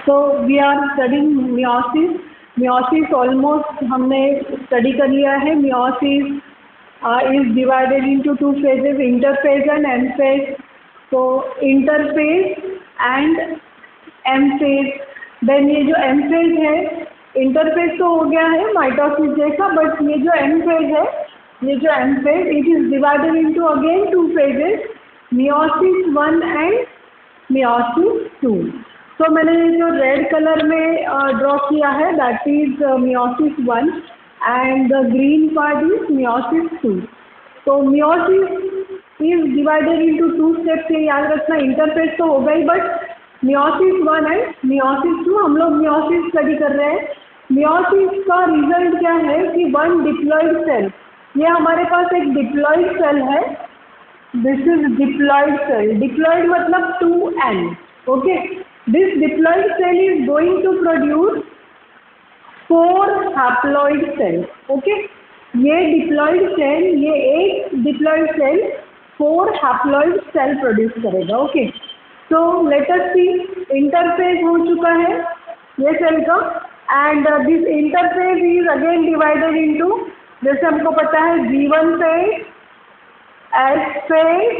So we are studying meiosis. Meiosis almost हमने study कर लिया है. Meiosis is divided into two phases, interphase and M phase. So interphase and M phase. Then ये जो M phase है, interphase तो हो गया है माइटोसिस जैसा, बट ये जो M phase है, ये जो M phase, it is divided into again two phases, meiosis 1 and meiosis 2. तो मैंने जो रेड कलर में ड्रॉ किया है that is meiosis 1 and the green part is meiosis 2. तो meiosis is divided into two steps. ये याद रखना, इंटरफेस तो होगा ही, बट meiosis 1 एंड meiosis 2 हम लोग meiosis स्टडी कर रहे हैं. meiosis का रिजल्ट क्या है कि वन डिप्लॉइड सेल, ये हमारे पास एक डिप्लॉइड सेल है. This is diploid cell. Diploid मतलब 2n. Okay, this diploid cell is going to produce 4 haploid cells. Okay, ये diploid cell, ये एक diploid cell 4 haploid cell produce करेगा. Okay, so let us see, interphase हो चुका है ये सेल का, and this interphase is again divided into, जैसे हमको पता है G1 phase, S phase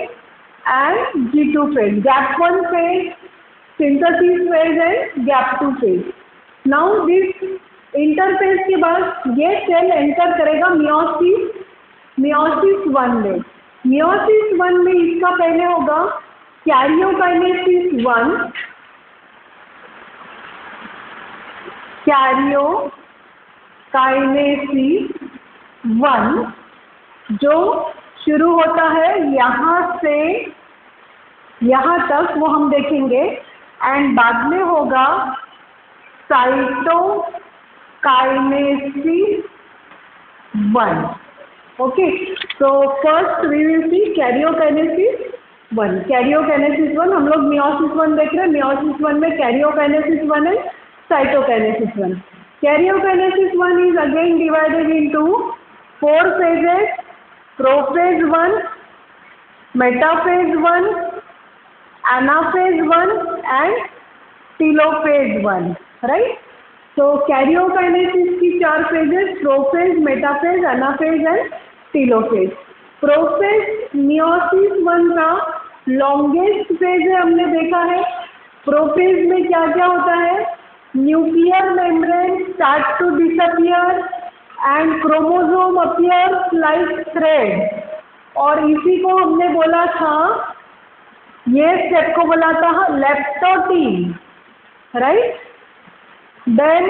and G2 phase, gap 1 phase, synthesis phase and gap 2 phase. Now this interphase के बाद ये सेल एंटर करेगा meiosis 1 में. meiosis 1 में इसका पहले होगा karyokinesis 1, karyokinesis 1 जो शुरू होता है यहाँ से यहाँ तक, वो हम देखेंगे. एंड बाद में होगा cytokinesis 1. Okay, so first we will see karyokinesis 1. Karyokinesis 1 हम लोग meiosis 1 देख रहे हैं. meiosis 1 में कैरियोकाइनेसिस 1 है, cytokinesis 1. Karyokinesis 1 is again divided into 4 phases, prophase 1, metaphase 1, anaphase 1 and telophase 1, right? So karyokinesis की 4 phases, prophase, metaphase, anaphase and telophase. Prophase meiosis 1 का longest phase है, हमने देखा है. prophase में क्या क्या होता है? nuclear membrane start to disappear and chromosome appears like thread. और इसी को हमने बोला था, ये स्टेप को बोला था leptotene, right. Then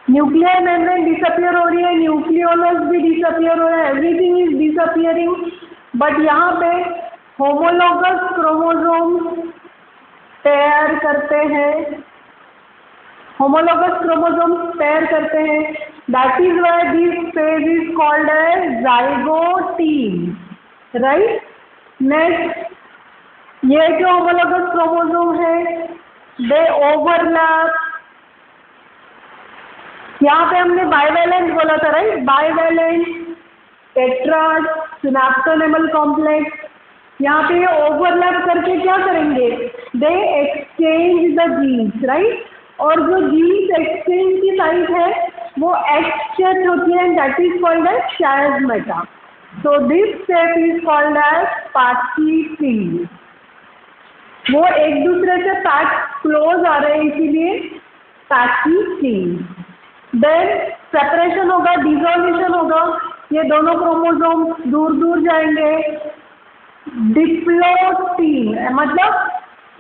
nuclear membrane disappear हो रही है, न्यूक्लियोलस भी डिसअपियर हो रहा है, एवरीथिंग इज डिसअपियरिंग. बट यहाँ पे होमोलोगस क्रोमोसोम पेयर करते हैं, होमोलोगस क्रोमोसोम पेयर करते हैं. That is why this phase is called as zygotene, right. Next, ये जो होमोलोगस क्रोमोसोम है दे ओवरलैप. यहाँ पे हमने बाइवैलेंट बोला था, right. Bivalent, tetrad, synaptonemal complex. यहाँ पे ये ओवरलैप करके क्या करेंगे? They exchange the genes, right. और जो जीन्स एक्सचेंज की साइट है वो एक्सचेंज होती है, that is called as chiasmata. So this step is called as pachytene. वो एक दूसरे से पैक क्लोज आ रहे हैं, इसीलिए पैकीटीन. देन सेपरेशन होगा, डिसोल्यूशन होगा, ये दोनों क्रोमोसोम दूर दूर जाएंगे. डिप्लोटीन मतलब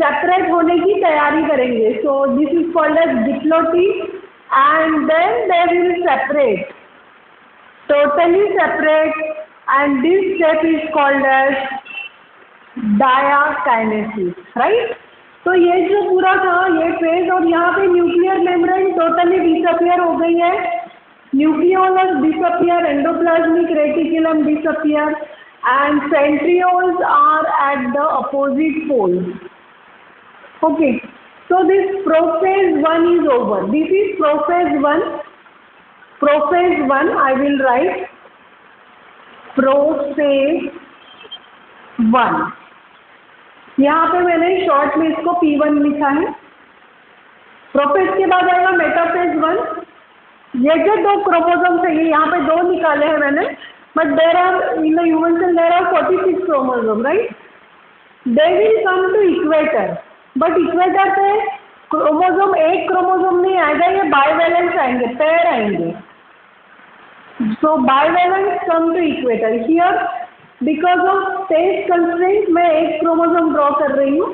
सेपरेट होने की तैयारी करेंगे. So this is called as diplotene and then they will separate, totally separate, and this step is called as diakinesis, right. तो ये जो पूरा था ये फेज, और यहाँ पे न्यूक्लियर मेम्ब्रेन टोटली डिसअपियर हो गई है, nucleolus disappear, endoplasmic reticulum disappear and centrioles are at the opposite poles. Okay, so this prophase 1 is over. This is prophase 1. Prophase 1 I will write prophase 1. यहाँ पे मैंने short में इसको P1 लिखा है. प्रोफेज के बाद आएगा मेटाफेज 1। ये जो 2 क्रोमोसोम्स है, ये यहाँ पे 2 निकाले हैं मैंने, but there are in the human cell there are 46 chromosome, right. They will come to equator, but equator पे क्रोमोसोम एक क्रोमोसोम नहीं आएगा, ये बाइवेलेंस आएंगे, पेयर आएंगे। So bivalents come to equator. Here because of space constraint मैं एक chromosome draw कर रही हूँ।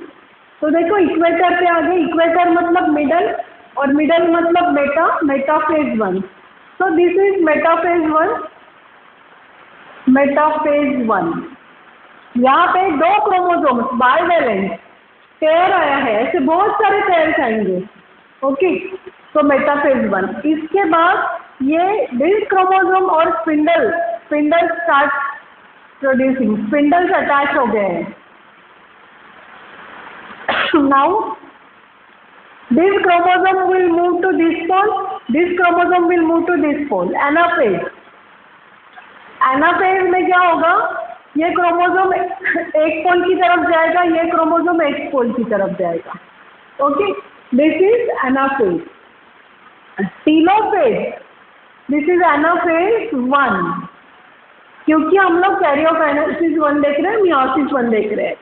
तो देखो इक्वेटर पे आगे, इक्वेटर मतलब मिडल और मिडल मतलब metaphase 1। So this is metaphase 1, metaphase 1। यहाँ पे 2 क्रोमोसोम्स बाइवेलेंस पेयर आया है, ऐसे बहुत सारे पेयर्स आएंगे, ओके। तो मेटाफेज 1। इसके बाद ये दिस क्रोमोसोम और spindle start producing, spindles attach हो गए हैं। Now this chromosome will move to this pole, this chromosome will move to this pole, anaphase. Anaphase में क्या होगा, ये क्रोमोसोम एक पोल की तरफ जाएगा, ये क्रोमोसोम एक पोल की तरफ जाएगा, okay. This is anaphase. Telophase, this is anaphase 1, क्योंकि हम लोग कैरियोकाइनेसिस 1 देख रहे हैं, मियोसिस 1 देख रहे हैं।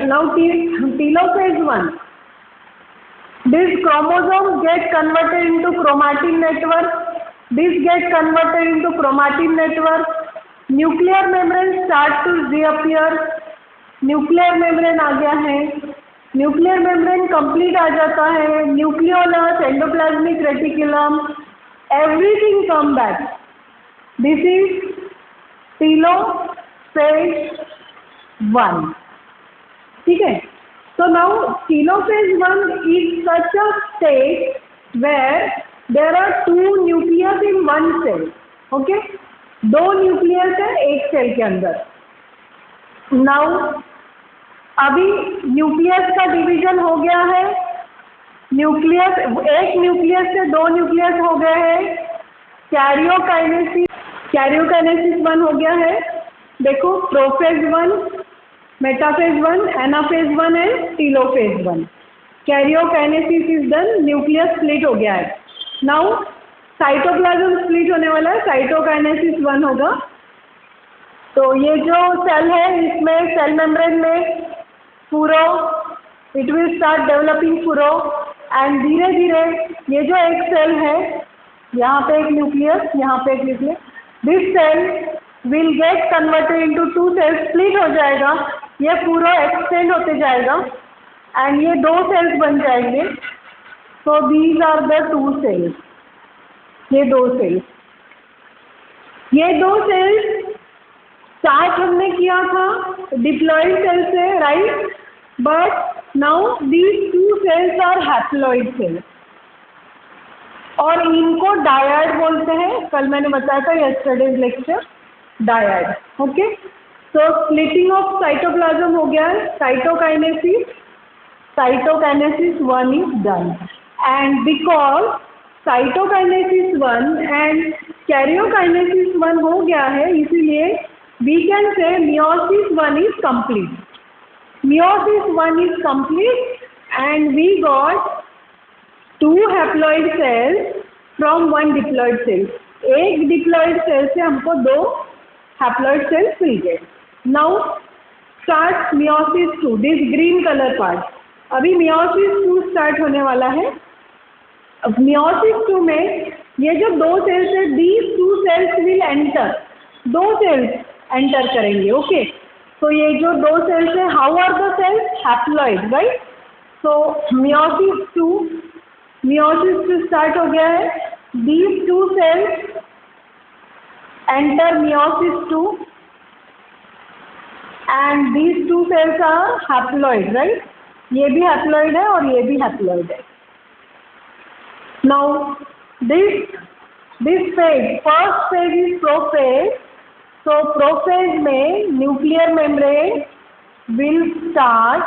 Now telophase 1, this chromosome get converted into chromatin network, this get converted into chromatin network, nuclear membrane start to reappear. Nuclear membrane आ गया है, न्यूक्लियर मेम्ब्रेन कंप्लीट आ जाता है, nucleolus, endoplasmic reticulum, everything come back. This is telophase 1, ठीक है। So now telophase 1 is such a state where there are 2 nucleus in one cell, okay। 2 nucleus है एक सेल के अंदर। नाउ अभी न्यूक्लियस का डिवीजन हो गया है, न्यूक्लियस एक न्यूक्लियस से 2 न्यूक्लियस हो गए हैं, कैरियोकाइनेसिस 1 हो गया है। देखो prophase 1, metaphase 1, anaphase 1 and telophase 1। Karyokinesis is done, nucleus split हो गया है। नाउ साइटोप्लाज्म स्प्लिट होने वाला है, साइटोकाइनेसिस 1 होगा। तो ये जो सेल है इसमें सेल मेम्ब्रेन में furrow, it will start developing furrow, and धीरे धीरे ये जो एक सेल है, यहाँ पे एक न्यूक्लियस, यहाँ पे एक nucleus, this cell will get converted into 2 cells, split हो जाएगा, ये पूरा एक्सटेंड होते जाएगा एंड ये 2 सेल्स बन जाएंगे। So these are the 2 cells, ये 2 सेल्स, ये 2 सेल्स स्टार्ट हमने किया था डिप्लॉइड सेल से, right. But now these 2 cells are haploid cells और इनको डायड बोलते हैं। कल मैंने बताया था यस्टरडेज लेक्चर, डायड, ओके। तो स्प्लिटिंग ऑफ साइटोप्लाज्म हो गया है, cytokinesis 1 is done, and because cytokinesis 1 and karyokinesis 1 हो गया है, इसीलिए we can say meiosis 1 is complete. Meiosis 1 is complete and we got 2 haploid cells from 1 diploid cell. एक diploid cell से हमको 2 haploid cells मिल गए। Now start meiosis 2, this green color part। अभी meiosis 2 start होने वाला है। अब meiosis 2 में ये जो 2 cells है, these 2 cells will enter, 2 cells enter करेंगे, ओके। तो ये जो 2 सेल्स है, how are the cells? Haploid, right. So meiosis 2 start हो गया है, these 2 cells enter meiosis 2 and these 2 cells are haploid, right. ये भी हैप्लॉइड है और ये भी हैप्लॉइड है। Now this phase, first phase is prophase. So prophase में nuclear membrane will start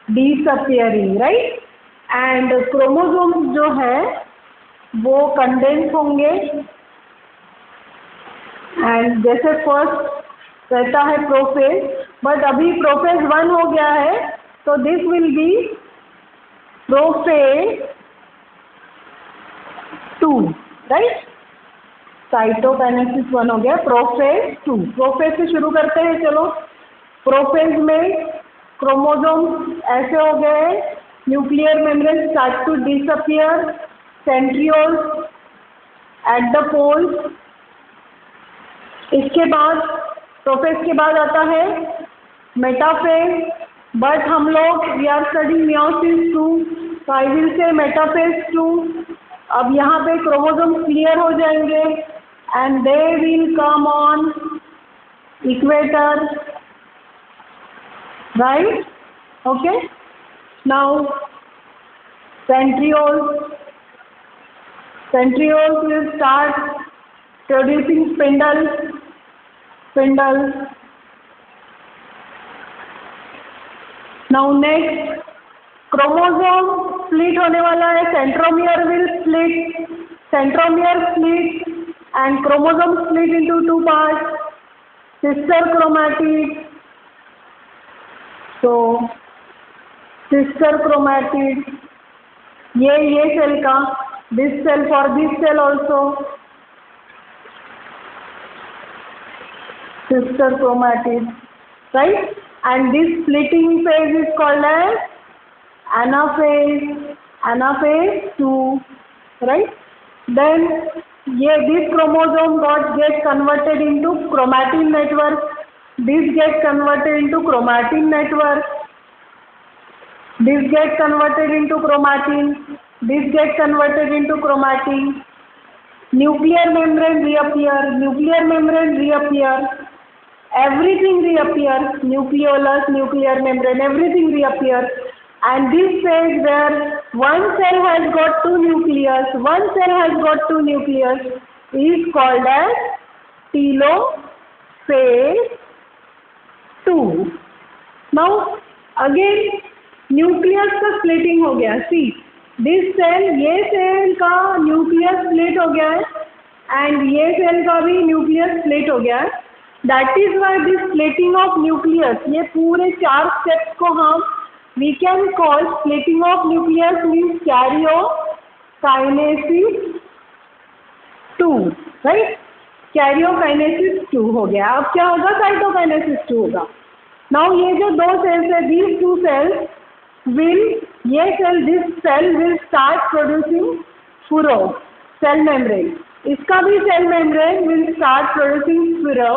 disappearing, right, and chromosomes जो है वो कंडेंस होंगे, एंड जैसे फर्स्ट रहता है प्रोफेज, बट अभी प्रोफेज 1 हो गया है, तो this will be prophase 2, right. Cytokinesis 1 हो गया, प्रोफेज 2। प्रोफेज से शुरू करते हैं, चलो। प्रोफेज में क्रोमोसोम ऐसे हो गए, nuclear membrane start to disappear, centrioles at the poles. इसके बाद प्रोफेज के बाद आता है मेटाफेज, बट हम लोग वी आर स्टडिंग मियोसिस 2, तो आई विल से मेटाफेज 2। अब यहाँ पे क्रोमोसोम क्लियर हो जाएंगे and they will come on equator, right, okay. Now centrioles will start producing spindles. Now next, chromosome split होने वाला है, centromere will split, centromere split and chromosome split into 2 parts, sister chromatid. तो sister chromatid, ये cell का, this cell for this cell also, sister chromatid, right? And this splitting phase is called as anaphase 2, right? Then this chromosome get converted into chromatin network, this get converted into chromatin network, this get converted into chromatin, this get converted into chromatin. Nuclear membrane reappear, everything reappears, nucleolus, nuclear membrane, everything reappears. And this phase where one cell has got two nucleus is called as telophase 2. Now again nucleus का splitting हो गया, see this cell, ये cell का nucleus split हो गया है and ये cell का भी न्यूक्लियस स्प्लिट हो गया है। That is why this splitting of nucleus, ये पूरे 4 स्टेप्स को हम we can call splitting of nucleus means karyokinesis 2, right. Karyokinesis 2 हो गया। अब क्या होगा, साइटोकाइनेसिस 2 होगा। नाउ ये जो 2 सेल्स है, these 2 cells this cell will start producing furrow, cell membrane. इसका भी cell membrane will start producing furrow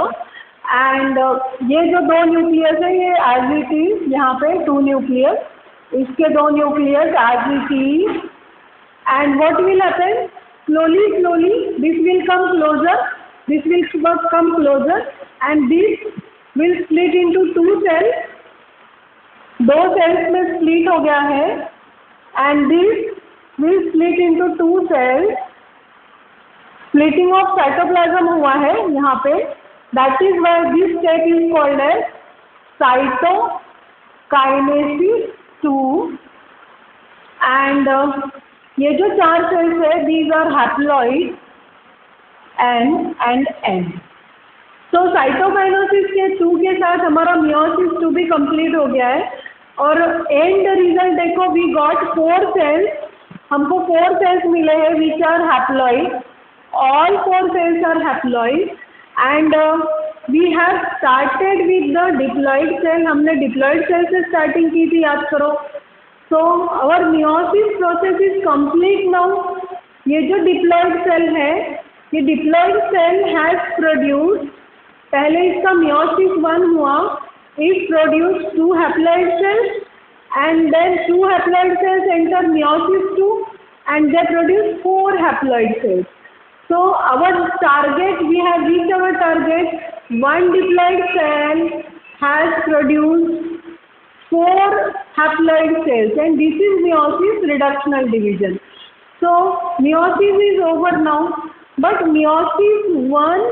and ये जो 2 न्यूक्लियस है, ये as it is, यहाँ पे 2 न्यूक्लियस, इसके 2 nucleus as it is, and what will happen, slowly this will come closer and this will split into 2 cells, 2 cells में split हो गया है and this will split into 2 cells. Splitting of cytoplasm हुआ है यहाँ पे, that is why this step is called as cytokinesis 2। And ये जो 4 सेल्स है, these are haploid N and N। तो साइटोकाइनेसिस के 2 के साथ हमारा मियोसिस 2 भी कंप्लीट हो गया है और एंड रिजल्ट देखो, वी गॉट 4 सेल्स, हमको 4 सेल्स मिले हैं which are haploid, all 4 cells are haploid and we have started with the diploid cell. हमने डिप्लॉइड सेल से स्टार्टिंग की थी, याद करो। So our meiosis process is complete now. ये जो डिप्लॉइड सेल है, ये डिप्लॉइड सेल हैज प्रोड्यूस, पहले इसका मियोसिस 1 हुआ, it produced 2 haploid cells and then 2 haploid cells enter meiosis 2 and they produce 4 haploid cells. So our target, we have reached our target. 1 diploid cell has produced 4 haploid cells and this is meiosis reductional division. So meiosis is over now, but meiosis 1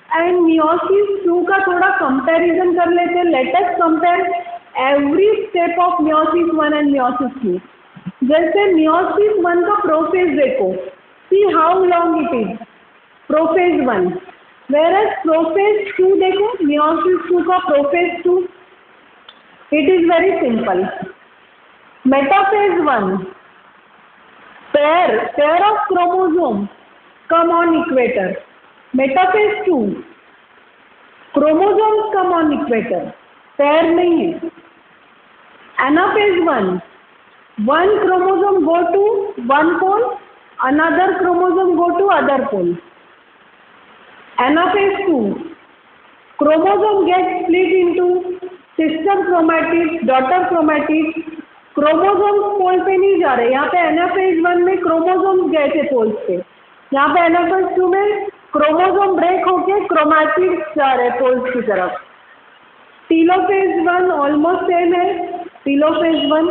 and meiosis 2 का थोड़ा comparison कर लेते हैं। Let us compare every step of meiosis 1 and meiosis 2। जैसे meiosis 1 का prophase देखो, see how long it is, prophase 1, where prophase 2 देखो, meiosis 2 का prophase 2, it is very simple. Metaphase 1, pair of chromosome come on equator. Metaphase 2, chromosomes come on equator, pair नहीं है. Anaphase 1, one chromosome go to one pole, another chromosome go to other pole. Anaphase 2, chromosome gets split into sister chromatids, daughter chromatids. Chromosomes pole पे नहीं जा रहे. यहाँ पे anaphase 1 में chromosomes गए थे पोल्स पे. यहाँ पे एनाफेज 2 में क्रोमोसोम ब्रेक होके क्रोमैटिड्स जा रहे हैं पोल्स की तरफ. टीलोफेज 1 ऑलमोस्ट सेम है. टीलोफेज 1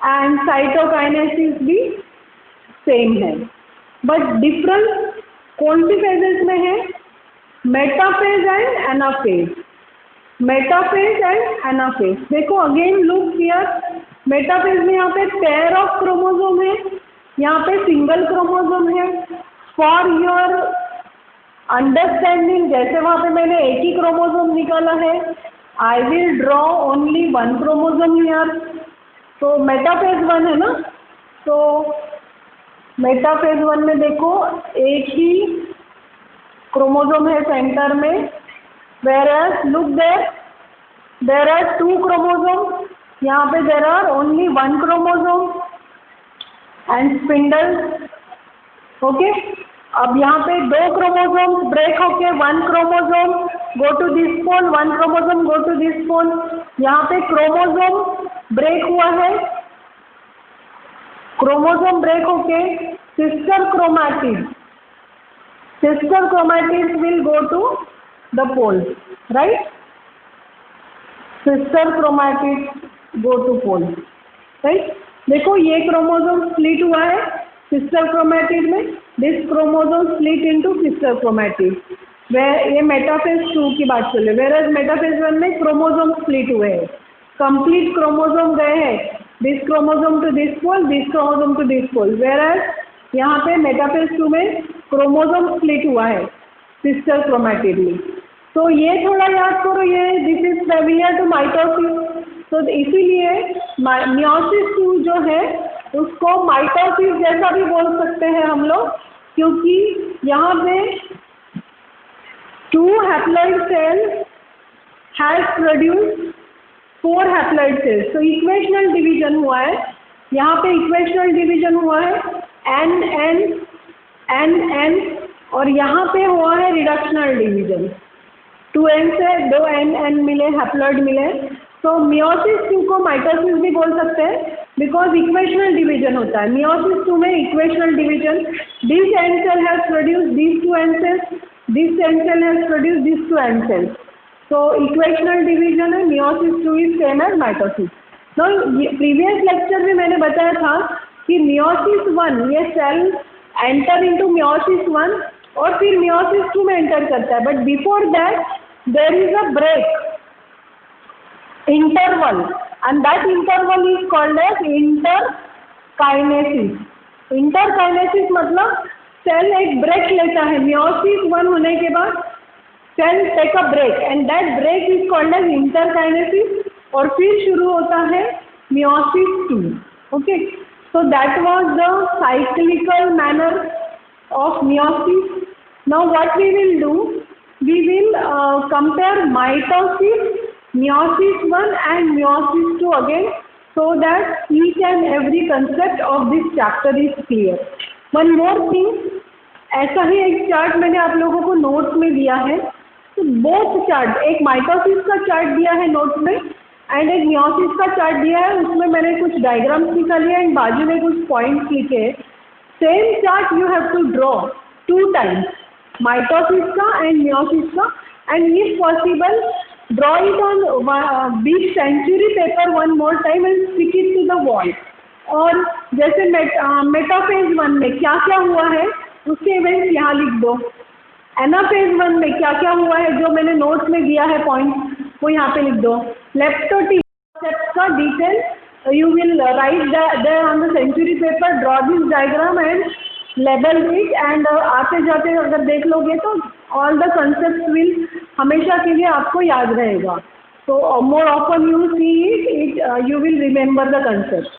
एंड साइटोकाइनेसिस भी सेम है. बट डिफरेंस कौन सी फेजेस में है? Metaphase and anaphase. Metaphase and anaphase. देखो अगेन लुक हियर. मेटाफेज में यहाँ पे पेयर ऑफ क्रोमोसोम है, यहाँ पे सिंगल क्रोमोसोम है. फॉर योर अंडरस्टैंडिंग, जैसे वहाँ पे मैंने एक ही क्रोमोसोम निकाला है, I will draw only one chromosome here. तो मेटाफेज 1 है ना, तो मेटाफेज 1 में देखो एक ही क्रोमोसोम है सेंटर में. whereas look there are two chromosomes. यहाँ पे there are only one chromosome and spindle. Okay. अब यहाँ पे दो क्रोमोसोम ब्रेक होके one chromosome go to this pole, one chromosome go to this pole. यहाँ पे क्रोमोसोम ब्रेक हुआ है. क्रोमोसोम ब्रेक होके sister chromatids will go to the pole, right. Sister chromatids go to pole, right. देखो ये chromosome split हुआ है sister chromatid में. This chromosome split into sister chromatid. ये मेटाफेज 2 की बात चल रही है. वेयर मेटाफेज 1 में क्रोमोसोम स्प्लिट हुए हैं, कंप्लीट क्रोमोसोम गए हैं. This chromosome to this pole, this chromosome to this pole. Where यहाँ पे मेटाफेज 2 में क्रोमोसोम स्प्लिट हुआ है सिस्टर क्रोमैटिड में. तो ये थोड़ा याद करो, ये this is familiar to mitosis. तो इसीलिए मियोसिस 2 जो है उसको माइटोसिस जैसा भी बोल सकते हैं हम लोग, क्योंकि यहाँ पे 2 haploid cell has produce 4 haploid cells. तो इक्वेशनल डिवीजन हुआ है, यहाँ पे इक्वेशनल डिवीजन हुआ है N और यहाँ पे हुआ है रिडक्शनल डिवीजन. 2N से 2N मिले, हैप्लॉइड मिले. तो मियोसिस 2 को माइटोसिस भी बोल सकते हैं बिकॉज इक्वेशनल डिवीजन होता है. मियोसिस 2 में equational division, this N cell has produce this 2N cells, this N cell has produce this 2N cells. तो इक्वेशनल डिवीजन है. Meiosis 2 is same as mitosis. तो प्रीवियस लेक्चर में मैंने बताया था कि मियोसिस 1 ये सेल एंटर इनटू मियोसिस 1 और फिर मियोसिस 2 में एंटर करता है. But before that there is a break, interval, and that interval is called as interkinesis. Interkinesis मतलब सेल एक ब्रेक लेता है. मियोसिस 1 होने के बाद cell take a break and that break is called as interkinesis और फिर शुरू होता है meiosis 2. Okay. So that was the cyclical manner of meiosis. Now what we will do, we will compare mitosis, meiosis 1 and meiosis 2 again, so that each and every concept of this chapter is clear. One more thing, ऐसा ही एक chart मैंने आप लोगों को notes में दिया है. तो बोथ चार्ट, एक माइटोसिस का चार्ट दिया है नोट्स में एंड एक मियोसिस का चार्ट दिया है. उसमें मैंने कुछ डायग्राम्स निकाले एंड बाजू में कुछ पॉइंट्स लिखे. Same chart you have to draw 2 times, mitosis का एंड मियोसिस का, and if possible draw it on big century paper one more time and stick it to the wall. और जैसे metaphase 1 में क्या क्या हुआ है उसके इवेंट्स यहाँ लिख दो. एनाफेज 1 में क्या क्या हुआ है जो मैंने नोट्स में दिया है पॉइंट, वो यहाँ पे लिख दो. लेप्टोस्टेप्स का detail you will write there on the century paper, draw this diagram and label it, and आते जाते अगर देख लोगे तो all the concepts will हमेशा के लिए आपको याद रहेगा. So more often you see it, you will remember the concept.